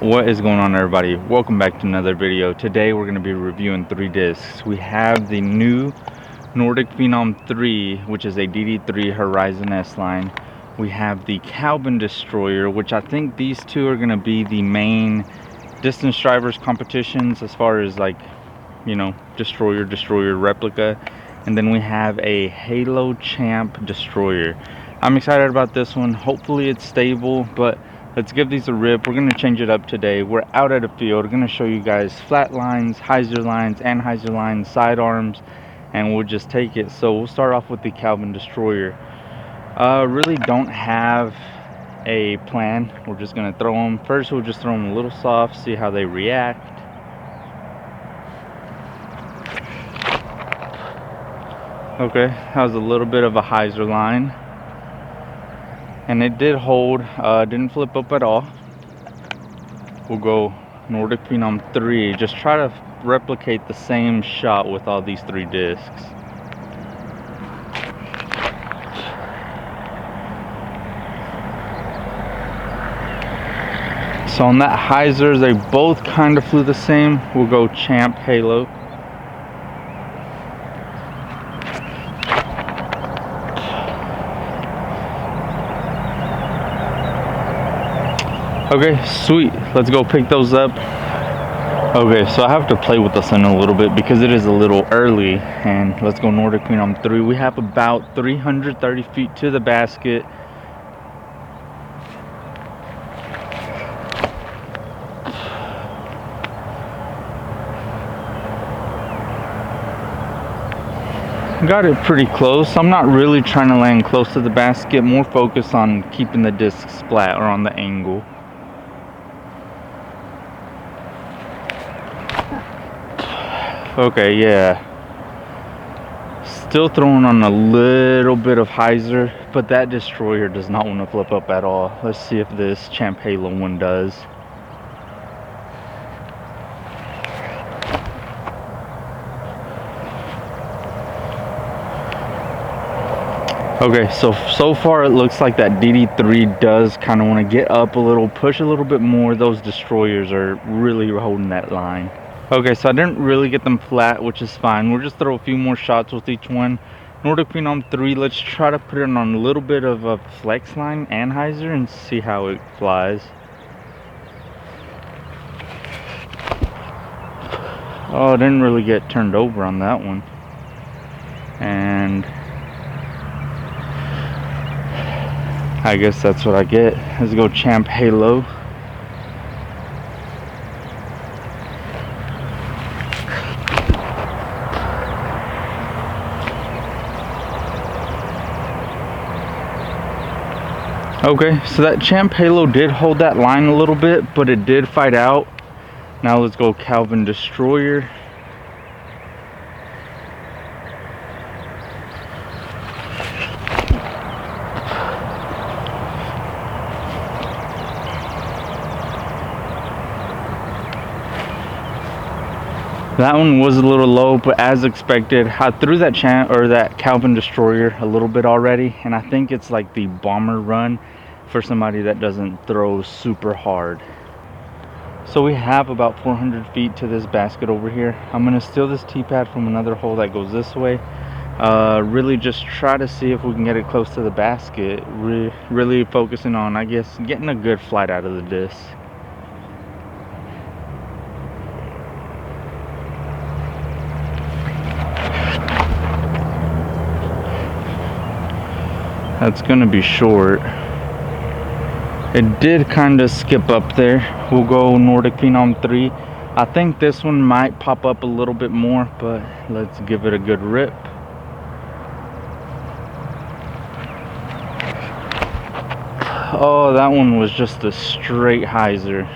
What is going on, everybody? Welcome back to another video. Today we're going to be reviewing 3 discs. We have the new Nordic Phenom 3, which is a DD3 Horizon S line. We have the Calvin Destroyer, which I think these two are going to be the main distance drivers competitions as far as, like, you know, destroyer replica. And then we have a Halo Champ Destroyer. I'm excited about this one. Hopefully it's stable, but let's give these a rip. We're going to change it up today. We're out at a field. We're going to show you guys flat lines, hyzer lines, anhyzer lines, sidearms, and we'll just take it. So we'll start off with the Calvin Destroyer. Really don't have a plan. We're just going to throw them. First, we'll just throw them a little soft, see how they react. Okay, that was a little bit of a hyzer line. And it did hold, didn't flip up at all. We'll go Nordic Phenom 3, just try to replicate the same shot with all these 3 discs. So on that hyzer, they both kind of flew the same. We'll go Champ Halo. Okay, sweet. Let's go pick those up. Okay, so I have to play with the sun a little bit because it is a little early. And let's go Nordic Phenom 3. We have about 330 feet to the basket. Got it pretty close. I'm not really trying to land close to the basket, more focused on keeping the discs flat or on the angle. Okay, yeah. Still throwing on a little bit of hyzer, but that destroyer does not want to flip up at all. Let's see if this Champ Halo one does. Okay, so far it looks like that DD3 does kind of want to get up a little, push a little bit more. Those destroyers are really holding that line. Okay, so I didn't really get them flat, which is fine. We'll just throw a few more shots with each one. Nordic Phenom 3, let's try to put it on a little bit of a flex line and hyzer and see how it flies. Oh, I didn't really get turned over on that one. And I guess that's what I get. Let's go Champ Halo. Okay, so that Champ Halo did hold that line a little bit, but it did fight out. Now let's go Calvin Destroyer. That one was a little low, but as expected, I threw that Calvin Destroyer a little bit already, and I think it's like the bomber run for somebody that doesn't throw super hard. So we have about 400 feet to this basket over here. I'm gonna steal this T-pad from another hole that goes this way. Really just try to see if we can get it close to the basket. Really focusing on, I guess, getting a good flight out of the disc. That's gonna be short. It did kind of skip up there. We'll go Nordic Phenom 3. I think this one might pop up a little bit more, but let's give it a good rip. Oh, that one was just a straight hyzer.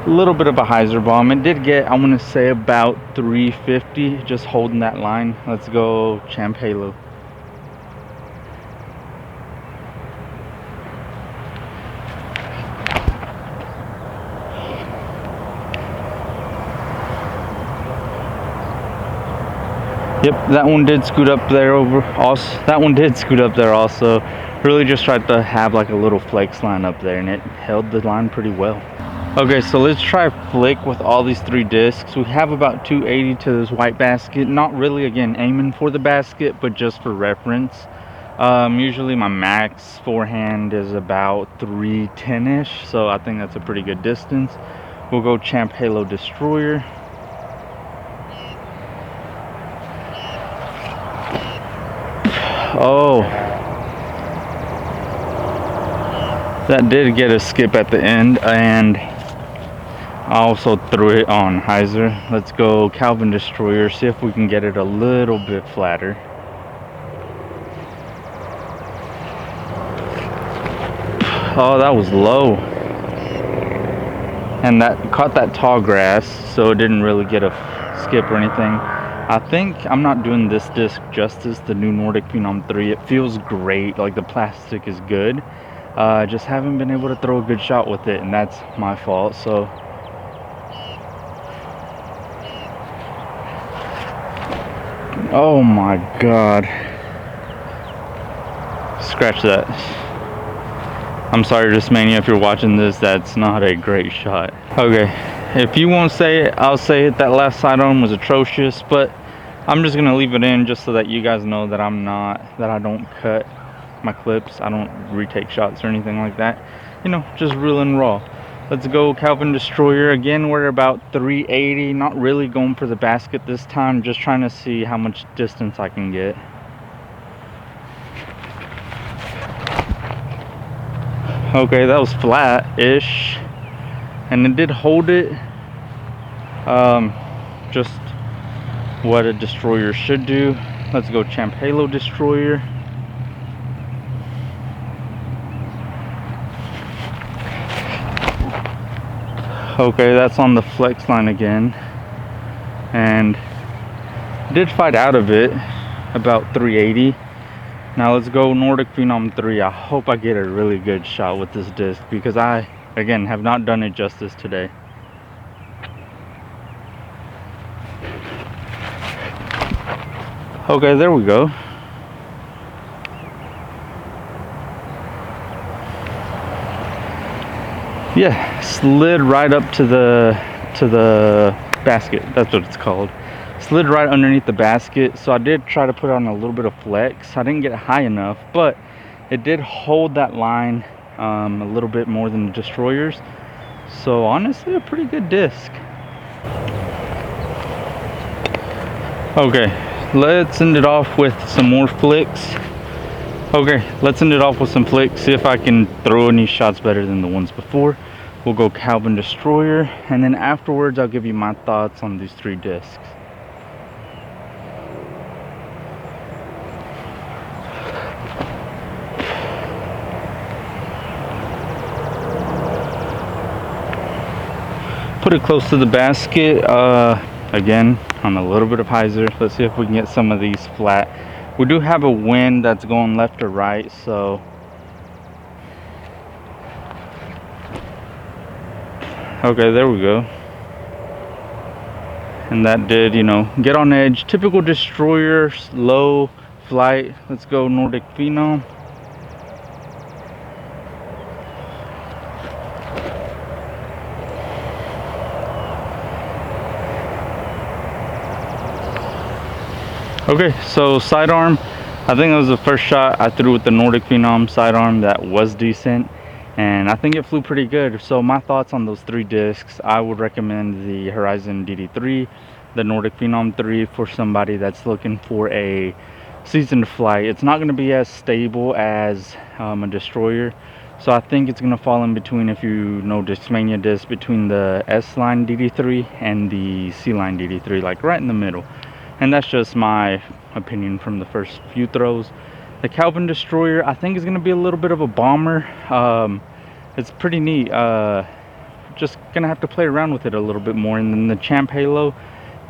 A little bit of a hyzer bomb. It did get, I want to say, about 350, just holding that line. Let's go Champ Halo. Yep, that one did scoot up there over. Also, that one did scoot up there also. Really just tried to have like a little flex line up there, and it held the line pretty well. Okay, so let's try flick with all these 3 discs. We have about 280 to this white basket. Not really, again, aiming for the basket, but just for reference. Usually my max forehand is about 310-ish, so I think that's a pretty good distance. We'll go Champ Halo Destroyer. Oh, that did get a skip at the end, and I also threw it on hyzer. Let's go Calvin Destroyer, see if we can get it a little bit flatter. Oh, that was low. And that caught that tall grass, so it didn't really get a skip or anything. I think I'm not doing this disc justice, the new Nordic Phenom 3. It feels great, like the plastic is good. Just haven't been able to throw a good shot with it, and that's my fault. So oh my god, scratch that. I'm sorry, Discmania, if you're watching this, that's not a great shot. Okay, if you won't say it, I'll say it. That last sidearm was atrocious, but I'm just gonna leave it in just so that you guys know that I don't cut my clips. I don't retake shots or anything like that. You know, just reeling raw. Let's go Calvin Destroyer. Again, we're about 380. Not really going for the basket this time, just trying to see how much distance I can get. Okay, that was flat-ish, and it did hold it. Just what a destroyer should do. Let's go Champ Halo Destroyer. Okay, that's on the flex line again, and did fight out of it about 380. Now let's go Nordic Phenom 3. I hope I get a really good shot with this disc, because I, again, have not done it justice today. Okay, there we go. Yeah, slid right up to the basket. That's what it's called. Slid right underneath the basket. So I did try to put on a little bit of flex. I didn't get it high enough, but it did hold that line a little bit more than the destroyers. So honestly, a pretty good disc. Okay, let's end it off with some more flicks. Okay, let's end it off with some flicks. See if I can throw any shots better than the ones before. We'll go Calvin Destroyer, and then afterwards I'll give you my thoughts on these 3 discs. Put it close to the basket, again on a little bit of hyzer. Let's see if we can get some of these flat. We do have a wind that's going left or right, so okay, there we go. And that did, you know, get on edge. Typical destroyer, low flight. Let's go Nordic Phenom. Okay, so sidearm, I think that was the first shot I threw with the Nordic Phenom sidearm that was decent, and I think it flew pretty good. So my thoughts on those 3 discs: I would recommend the Horizon DD3, the Nordic Phenom 3 for somebody that's looking for a seasoned flight. It's not going to be as stable as a destroyer, so I think it's going to fall in between, if you know Discmania disc, between the S-line DD3 and the C-line DD3, like right in the middle. And that's just my opinion from the first few throws. The Calvin Destroyer, I think, is going to be a little bit of a bomber. It's pretty neat. Just going to have to play around with it a little bit more. And then the Champ Halo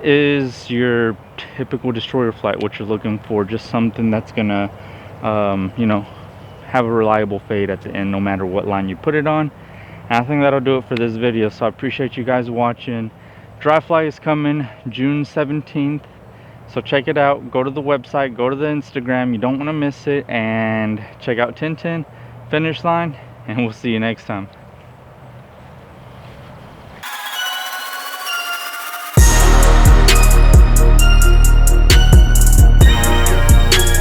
is your typical destroyer flight, what you're looking for. Just something that's going to, you know, have a reliable fade at the end, no matter what line you put it on. And I think that'll do it for this video. So I appreciate you guys watching. DryFly is coming June 17th. So check it out, go to the website, go to the Instagram, you don't want to miss it, and check out 1010 Finish Line, and we'll see you next time.